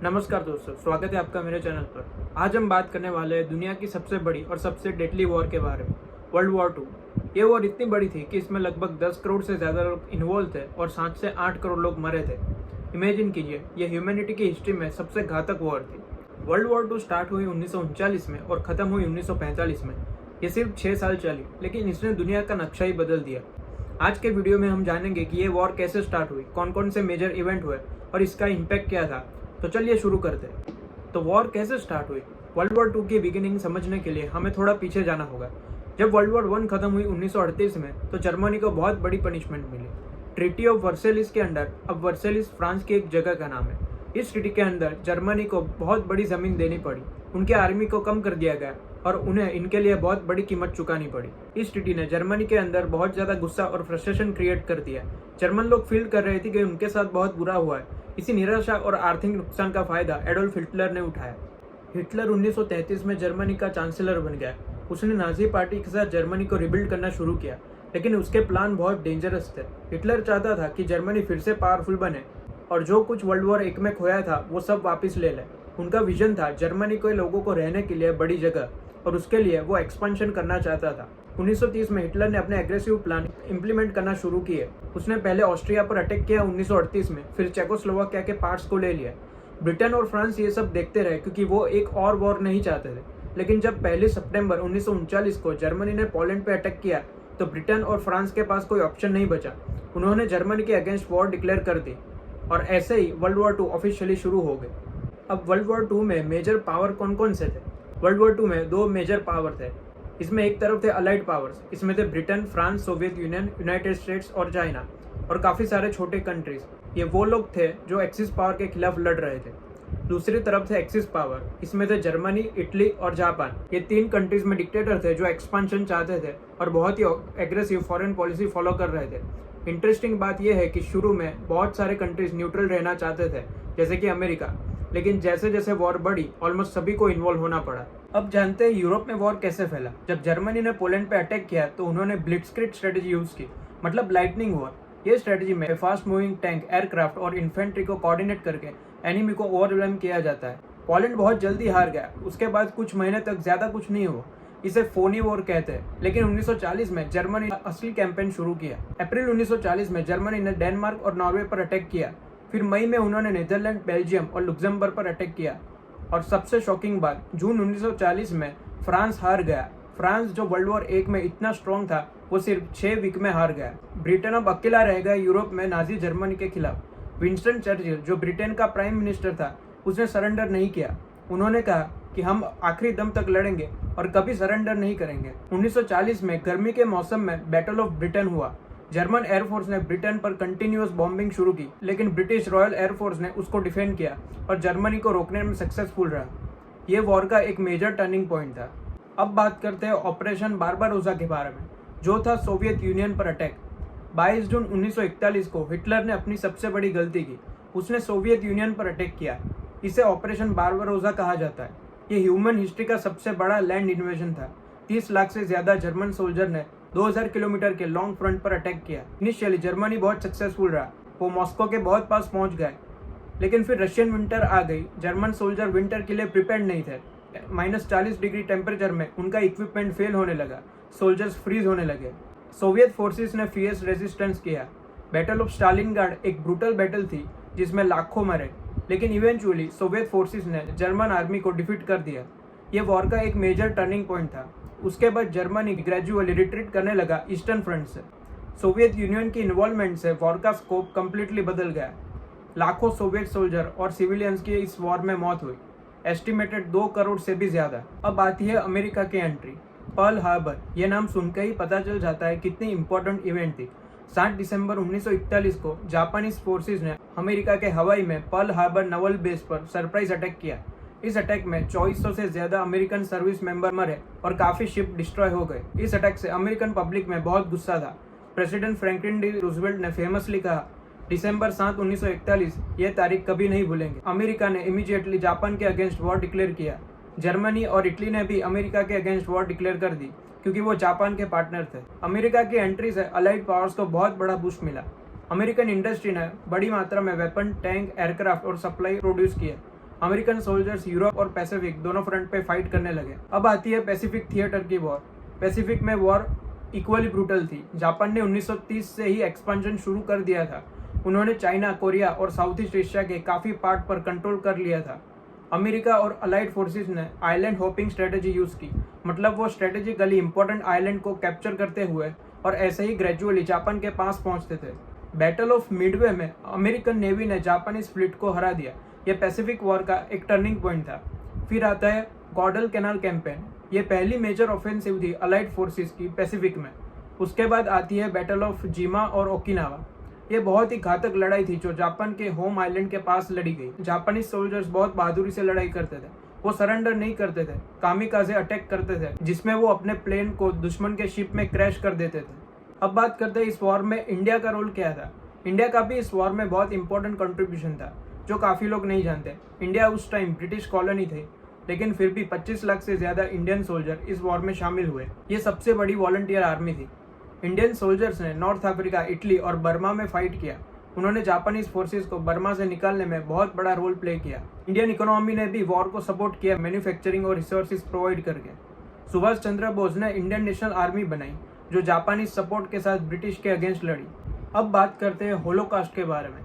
नमस्कार दोस्तों, स्वागत है आपका मेरे चैनल पर। आज हम बात करने वाले हैं दुनिया की सबसे बड़ी और सबसे डेडली वॉर के बारे में, वर्ल्ड वॉर 2। ये वॉर इतनी बड़ी थी कि इसमें लगभग 10 करोड़ से ज़्यादा लोग इन्वॉल्व थे और 7 से 8 करोड़ लोग मरे थे। इमेजिन कीजिए, ये ह्यूमैनिटी की हिस्ट्री में सबसे घातक वॉर थी। वर्ल्ड वॉर 2 स्टार्ट हुई 1939 में और ख़त्म हुई 1945 में। ये सिर्फ 6 साल चली, लेकिन इसने दुनिया का नक्शा ही बदल दिया। आज के वीडियो में हम जानेंगे कि ये वॉर कैसे स्टार्ट हुई, कौन कौन से मेजर इवेंट हुए और इसका इम्पैक्ट क्या था। तो चलिए शुरू करते हैं। तो वॉर कैसे स्टार्ट हुई? वर्ल्ड वॉर 2 की बिगिनिंग समझने के लिए हमें थोड़ा पीछे जाना होगा। जब वर्ल्ड वॉर 1 खत्म हुई 1938 में, तो जर्मनी को बहुत बड़ी पनिशमेंट मिली। ट्रीटी ऑफ वर्सेलिस के अंडर, अब वर्सेलिस फ्रांस की एक जगह का नाम है, इस ट्रीटी के अंदर जर्मनी को बहुत बड़ी जमीन देनी पड़ी, उनके आर्मी को कम कर दिया गया और उन्हें इनके लिए बहुत बड़ी कीमत चुकानी पड़ी। इस ट्रीटी ने जर्मनी के अंदर बहुत ज्यादा गुस्सा और फ्रस्ट्रेशन क्रिएट कर दिया। जर्मन लोग फील कर रहे थे कि उनके साथ बहुत बुरा हुआ है। इसी निराशा और आर्थिक नुकसान का फायदा एडोल्फ हिटलर ने उठाया। हिटलर 1933 में जर्मनी का चांसलर बन गया। उसने नाजी पार्टी के साथ जर्मनी को रिबिल्ड करना शुरू किया, लेकिन उसके प्लान बहुत डेंजरस थे। हिटलर चाहता था कि जर्मनी फिर से पावरफुल बने और जो कुछ वर्ल्ड वॉर 1 में खोया था वो सब वापस ले ले। उनका विजन था जर्मनी के लोगों को रहने के लिए बड़ी जगह, और उसके लिए वो एक्सपेंशन करना चाहता था। 1930 में हिटलर ने अपने एग्रेसिव प्लान इंप्लीमेंट करना शुरू किए। उसने पहले ऑस्ट्रिया पर अटैक किया 1938 में, फिर चेकोस्लोवाकिया के पार्ट्स को ले लिया। ब्रिटेन और फ्रांस ये सब देखते रहे क्योंकि वो एक और वॉर नहीं चाहते थे। लेकिन जब 1 सितंबर 1939 को जर्मनी ने पोलैंड पे अटैक किया, तो ब्रिटेन और फ्रांस के पास कोई ऑप्शन नहीं बचा। उन्होंने जर्मनी के अगेंस्ट वॉर डिक्लेयर कर दी और ऐसे ही वर्ल्ड वॉर 2 ऑफिशियली शुरू हो गए। अब वर्ल्ड वॉर 2 में मेजर पावर कौन कौन से थे? वर्ल्ड वॉर 2 में 2 मेजर पावर थे। इसमें एक तरफ थे अलाइड पावर्स, इसमें थे Britain, France, Soviet union, United states और चाइना, और काफी सारे छोटे कंट्रीज। ये वो लोग थे जो एक्सिस पावर के खिलाफ लड़ रहे थे। दूसरी तरफ थे एक्सिस पावर, इसमें थे जर्मनी, इटली और जापान। ये 3 कंट्रीज में डिक्टेटर थे जो एक्सपांशन चाहते थे और बहुत ही एग्रेसिव फॉरेन पॉलिसी फॉलो कर रहे थे। इंटरेस्टिंग बात यह है कि शुरू में बहुत सारे कंट्रीज न्यूट्रल रहना चाहते थे, जैसे कि अमेरिका, लेकिन जैसे जैसे वॉर बढ़ी ऑलमोस्ट सभी को इन्वॉल्व होना पड़ा। अब जानते हैं यूरोप में वॉर कैसे फैला। जब जर्मनी ने पोलैंड पे अटैक किया तो उन्होंने ब्लिट्जक्रीग स्ट्रेटेजी यूज की, मतलब लाइटनिंग वॉर। ये स्ट्रेटेजी में फास्ट मूविंग टैंक, एयरक्राफ्ट और इन्फेंट्री को कोऑर्डिनेट करके एनिमी को ओवरवेलम किया जाता है। पोलैंड बहुत जल्दी हार गया, उसके बाद कुछ महीने तक ज्यादा कुछ नहीं हुआ। इसे फोनी वॉर कहते हैं। लेकिन 1940 में जर्मनी ने असली कैंपेन शुरू किया। अप्रैल 1940 में जर्मनी ने डेनमार्क और नॉर्वे पर अटैक किया। फिर मई में उन्होंने नीदरलैंड, बेल्जियम और लुक्समबर्ग पर अटैक किया। और सबसे शॉकिंग बात, जून 1940 में फ्रांस हार गया। फ्रांस जो वर्ल्ड वॉर 1 में इतना स्ट्रॉन्ग था, वो सिर्फ 6 वीक में हार गया। ब्रिटेन अब अकेला रह गया यूरोप में नाजी जर्मनी के खिलाफ। विंस्टन चर्चिल, जो ब्रिटेन का प्राइम मिनिस्टर था, उसने सरेंडर नहीं किया। उन्होंने कहा कि हम आखिरी दम तक लड़ेंगे और कभी सरेंडर नहीं करेंगे। 1940 में गर्मी के मौसम में बैटल ऑफ ब्रिटेन हुआ। जर्मन एयरफोर्स ने ब्रिटेन पर कंटिन्यूअस बॉम्बिंग शुरू की, लेकिन ब्रिटिश रॉयल एयरफोर्स ने उसको डिफेंड किया और जर्मनी को रोकने में सक्सेसफुल रहा। ये वॉर का एक मेजर टर्निंग पॉइंट था। अब बात करते हैं ऑपरेशन बारबारोसा के बारे में, जो था सोवियत यूनियन पर अटैक। 22 जून 1941 को हिटलर ने अपनी सबसे बड़ी गलती की, उसने सोवियत यूनियन पर अटैक किया। इसे ऑपरेशन बारबारोसा कहा जाता है। ये ह्यूमन हिस्ट्री का सबसे बड़ा लैंड इन्वेजन था। 30 लाख से ज्यादा जर्मन सोल्जर ने 2000 किलोमीटर के लॉन्ग फ्रंट पर अटैक किया। इनिशियली जर्मनी बहुत सक्सेसफुल रहा, वो मॉस्को के बहुत पास पहुंच गए, लेकिन फिर रशियन विंटर आ गई। जर्मन सोल्जर विंटर के लिए प्रिपेयर्ड नहीं थे। -40 डिग्री टेम्परेचर में उनका इक्विपमेंट फेल होने लगा, सोल्जर्स फ्रीज होने लगे। सोवियत फोर्सेस ने फियर्स रेजिस्टेंस किया। बैटल ऑफ स्टालिनग्राड एक ब्रूटल बैटल थी जिसमें लाखों मरे, लेकिन इवेंचुअली सोवियत फोर्सेस ने जर्मन आर्मी को डिफीट कर दिया। ये वॉर का एक मेजर टर्निंग पॉइंट था। उसके बाद जर्मनी ग्रेजुअली रिट्रीट करने लगा ईस्टर्न फ्रंट से। सोवियत यूनियन की इन्वॉल्वमेंट से वॉर का स्कोप कम्प्लीटली बदल गया। लाखों सोवियत सोल्जर और सिविलियंस की इस वॉर में मौत हुई, एस्टिमेटेड 2 करोड़ से भी ज्यादा। अब आती है अमेरिका की एंट्री। पर्ल हार्बर, ये नाम सुनकर ही पता चल जाता है कितनी इंपॉर्टेंट इवेंट थी। 7 दिसंबर 1941 को जापानीज फोर्सेस ने अमेरिका के हवाई में पर्ल हार्बर नवल बेस पर सरप्राइज अटैक किया। इस अटैक में 2400 से ज्यादा अमेरिकन सर्विस मेंबर मरे और काफी शिप डिस्ट्रॉय हो गए। इस अटैक से अमेरिकन पब्लिक में बहुत गुस्सा था। प्रेसिडेंट फ्रैंकलिन डी रूजवेल्ट ने फेमसली कहा, दिसंबर 7, 1941 ये तारीख कभी नहीं भूलेंगे। अमेरिका ने इमीडिएटली जापान के अगेंस्ट वॉर डिक्लेयर किया। जर्मनी और इटली ने भी अमेरिका के अगेंस्ट वॉर डिक्लेयर कर दी क्योंकि वो जापान के पार्टनर थे। अमेरिका की एंट्री से अलाइड पावर्स को बहुत बड़ा बूस्ट मिला। अमेरिकन इंडस्ट्री ने बड़ी मात्रा में वेपन, टैंक, एयरक्राफ्ट और सप्लाई प्रोड्यूस किए। अमेरिकन सोल्जर्स यूरोप और पैसिफिक दोनों फ्रंट पे फाइट करने लगे। अब आती है पैसिफिक थिएटर की वॉर। पैसिफिक में वॉर इक्वली ब्रूटल थी। जापान ने 1930 से ही एक्सपेंशन शुरू कर दिया था। उन्होंने चाइना, कोरिया और साउथ ईस्ट एशिया के काफ़ी पार्ट पर कंट्रोल कर लिया था। अमेरिका और अलाइड फोर्सेस ने आइलैंड होपिंग स्ट्रेटेजी यूज़ की, मतलब वो स्ट्रेटेजिकली इंपॉर्टेंट आइलैंड को कैप्चर करते हुए और ऐसे ही ग्रेजुअली जापान के पास पहुंचते थे। बैटल ऑफ मिडवे में अमेरिकन नेवी ने जापानीज फ्लीट को हरा दिया। यह पैसिफिक वॉर का एक टर्निंग पॉइंट था। फिर आता है गॉडल कैनाल कैंपेन। ये पहली मेजर ऑफेंसिव थी अलाइड फोर्सेस की पैसिफिक में। उसके बाद आती है बैटल ऑफ जिमा और ओकिनावा। ये बहुत ही घातक लड़ाई थी जो जापान के होम आइलैंड के पास लड़ी गई। जापानी सोल्जर्स बहुत बहादुरी से लड़ाई करते थे। वो सरेंडर नहीं करते थे, कामिकाजे अटैक करते थे, जिसमें वो अपने प्लेन को दुश्मन के शिप में क्रैश कर देते थे। अब बात करते हैं इस वॉर में इंडिया का रोल क्या था। इंडिया का भी इस वॉर में बहुत इंपॉर्टेंट कंट्रीब्यूशन था, जो काफ़ी लोग नहीं जानते। इंडिया उस टाइम ब्रिटिश कॉलोनी थे, लेकिन फिर भी 25 लाख से ज़्यादा इंडियन सोल्जर इस वॉर में शामिल हुए। ये सबसे बड़ी वॉलंटियर आर्मी थी। इंडियन सोल्जर्स ने नॉर्थ अफ्रीका, इटली और बर्मा में फाइट किया। उन्होंने जापानीज फोर्सेस को बर्मा से निकालने में बहुत बड़ा रोल प्ले किया। इंडियन इकोनॉमी ने भी वॉर को सपोर्ट किया, मैन्युफैक्चरिंग और रिसोर्सेज प्रोवाइड करके। सुभाष चंद्र बोस ने इंडियन नेशनल आर्मी बनाई, जो जापानीज सपोर्ट के साथ ब्रिटिश के अगेंस्ट लड़ी। अब बात करते हैं होलोकॉस्ट के बारे में।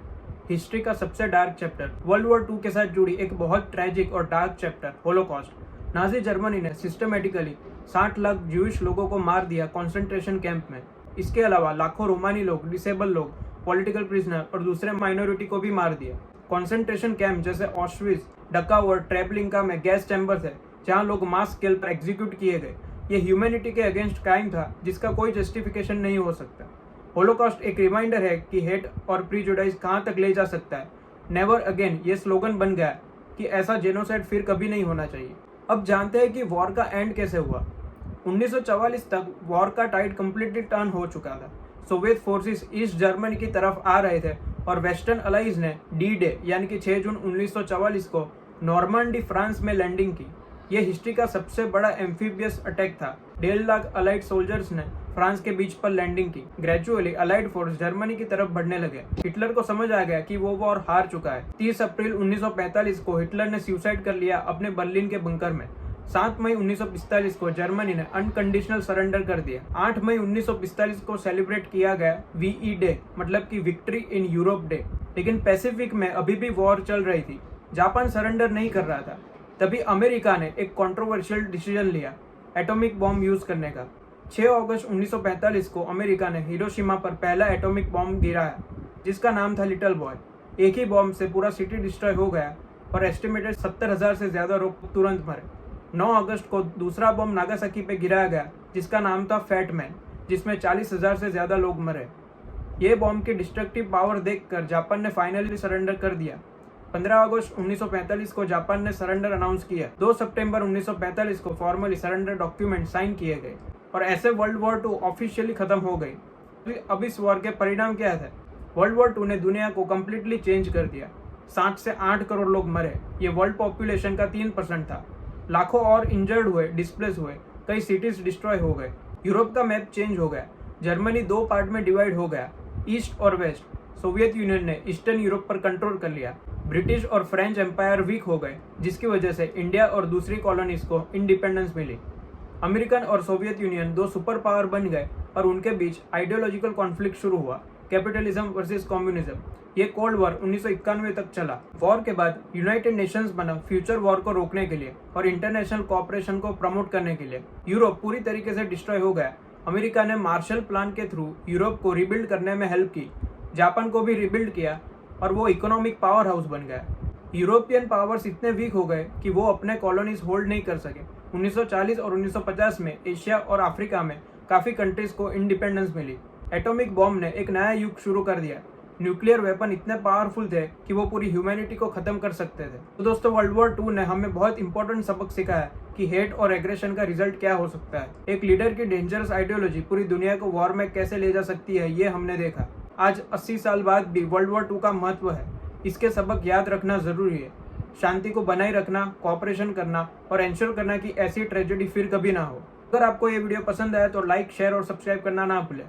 हिस्ट्री का सबसे डार्क चैप्टर, वर्ल्ड वॉर 2 के साथ जुड़ी एक बहुत ट्रैजिक और dark chapter, Holocaust. Nazi Germany ने सिस्टमेटिकली 60 लाख ज्यूइश लोगों को मार दिया कॉन्सेंट्रेशन कैंप में। इसके अलावा लाखों रोमानी लोग, डिसेबल लोग, पॉलिटिकल प्रिजनर और दूसरे माइनॉरिटी को भी मार दिया। कॉन्सेंट्रेशन कैंप जैसे ऑस्ट्रिच, डकाउ और ट्रेबलिंका में गैस चैम्बर थे, जहां लोग मास स्केल पर एग्जीक्यूट किए गए। ये ह्यूमैनिटी के अगेंस्ट क्राइम था, जिसका कोई जस्टिफिकेशन नहीं हो सकता। होलोकॉस्ट एक रिमाइंडर है कि हेट और प्रीजुडाइज कहाँ तक ले जा सकता है। नेवर अगेन ये स्लोगन बन गया कि ऐसा जेनोसाइड फिर कभी नहीं होना चाहिए। अब जानते हैं कि वॉर का एंड कैसे हुआ। 1944 तक वॉर का टाइड कंप्लीटली टर्न हो चुका था। सोवियत फोर्सेस ईस्ट जर्मनी की तरफ आ रहे थे और वेस्टर्न अलाइज ने डी डे यानी कि 6 जून 1944 को नॉर्मंडी, फ्रांस में लैंडिंग की। यह हिस्ट्री का सबसे बड़ा एम्फीबियस अटैक था। 1.5 लाख अलाइड सोल्जर्स ने फ्रांस के बीच पर लैंडिंग की। ग्रेजुअली अलाइड फोर्स जर्मनी की तरफ बढ़ने लगे। हिटलर को समझ आ गया कि वो वॉर हार चुका है। 30 अप्रैल 1945 को हिटलर ने सुसाइड कर लिया अपने बर्लिन के बंकर में। 7 मई 1945 को जर्मनी ने अनकंडीशनल सरेंडर कर दिया। 8 मई 1945 को सेलिब्रेट किया गया VE डे, मतलब कि विक्ट्री इन यूरोप डे। लेकिन पैसिफिक में अभी भी वॉर चल रही थी। जापान सरेंडर नहीं कर रहा था। तभी अमेरिका ने एक कंट्रोवर्शियल डिसीजन लिया, एटॉमिक बॉम्ब यूज करने का। 6 अगस्त 1945 को अमेरिका ने हिरोशिमा पर पहला एटॉमिक बॉम्ब गिराया, जिसका नाम था लिटिल बॉय। एक ही बॉम्ब से पूरा सिटी डिस्ट्रॉय हो गया और एस्टिमेटेड 70,000 से ज्यादा लोग तुरंत मरे। 9 अगस्त को दूसरा बॉम्ब नागासाकी पे गिराया गया, जिसका नाम था फैट मैन, जिसमें 40,000 से ज्यादा लोग मरे। ये बॉम्ब की डिस्ट्रक्टिव पावर देखकर जापान ने फाइनली सरेंडर कर दिया। 15 अगस्त 1945 को जापान ने सरेंडर अनाउंस किया। 2 सितंबर 1945 को फॉर्मली सरेंडर डॉक्यूमेंट साइन किए गए और ऐसे वर्ल्ड वॉर 2 ऑफिशियली खत्म हो गई। अब इस वॉर के परिणाम क्या थे? वर्ल्ड वॉर 2 ने दुनिया को कम्प्लीटली चेंज कर दिया। 7 से 8 करोड़ लोग मरे। ये वर्ल्ड पॉपुलेशन का 3% था। लाखों और इंजर्ड हुए, डिस्प्लेस हुए, कई सिटीज डिस्ट्रॉय हो गए। यूरोप का मैप चेंज हो गया। जर्मनी 2 पार्ट में डिवाइड हो गया, ईस्ट और वेस्ट। सोवियत यूनियन ने ईस्टर्न यूरोप पर कंट्रोल कर लिया। ब्रिटिश और फ्रेंच एम्पायर वीक हो गए, जिसकी वजह से इंडिया और दूसरी कॉलोनीज को इंडिपेंडेंस मिली। अमेरिकन और सोवियत यूनियन 2 सुपर पावर बन गए और उनके बीच आइडियोलॉजिकल कॉन्फ्लिक्ट शुरू हुआ, कैपिटलिज्म वर्सेस कम्युनिज्म। ये कोल्ड वॉर 1991 तक चला। वॉर के बाद यूनाइटेड नेशंस बना फ्यूचर वॉर को रोकने के लिए और इंटरनेशनल कोऑपरेशन को प्रमोट करने के लिए। यूरोप पूरी तरीके से डिस्ट्रॉय हो गया। अमेरिका ने मार्शल प्लान के थ्रू यूरोप को रिबिल्ड करने में हेल्प की। जापान को भी रिबिल्ड किया और वो इकोनॉमिक पावर हाउस बन गया। यूरोपियन पावर्स इतने वीक हो गए कि वो अपने कॉलोनीज होल्ड नहीं कर सके। 1940 और 1950 में एशिया और अफ्रीका में काफी कंट्रीज को इंडिपेंडेंस मिली। एटॉमिक बॉम्ब ने एक नया युग शुरू कर दिया। न्यूक्लियर वेपन इतने पावरफुल थे कि वो पूरी ह्यूमैनिटी को खत्म कर सकते थे। तो दोस्तों, वर्ल्ड वॉर 2 ने हमें बहुत इंपॉर्टेंट सबक सिखाया कि हेट और एग्रेशन का रिजल्ट क्या हो सकता है। एक लीडर की डेंजरस आइडियोलॉजी पूरी दुनिया को वॉर में कैसे ले जा सकती है, ये हमने देखा। आज 80 साल बाद भी वर्ल्ड वॉर 2 का महत्व है। इसके सबक याद रखना जरूरी है। शांति को बनाए रखना, कोऑपरेशन करना और एंश्योर करना कि ऐसी ट्रेजेडी फिर कभी ना हो। अगर आपको ये वीडियो पसंद आया तो लाइक, शेयर और सब्सक्राइब करना ना भूलें।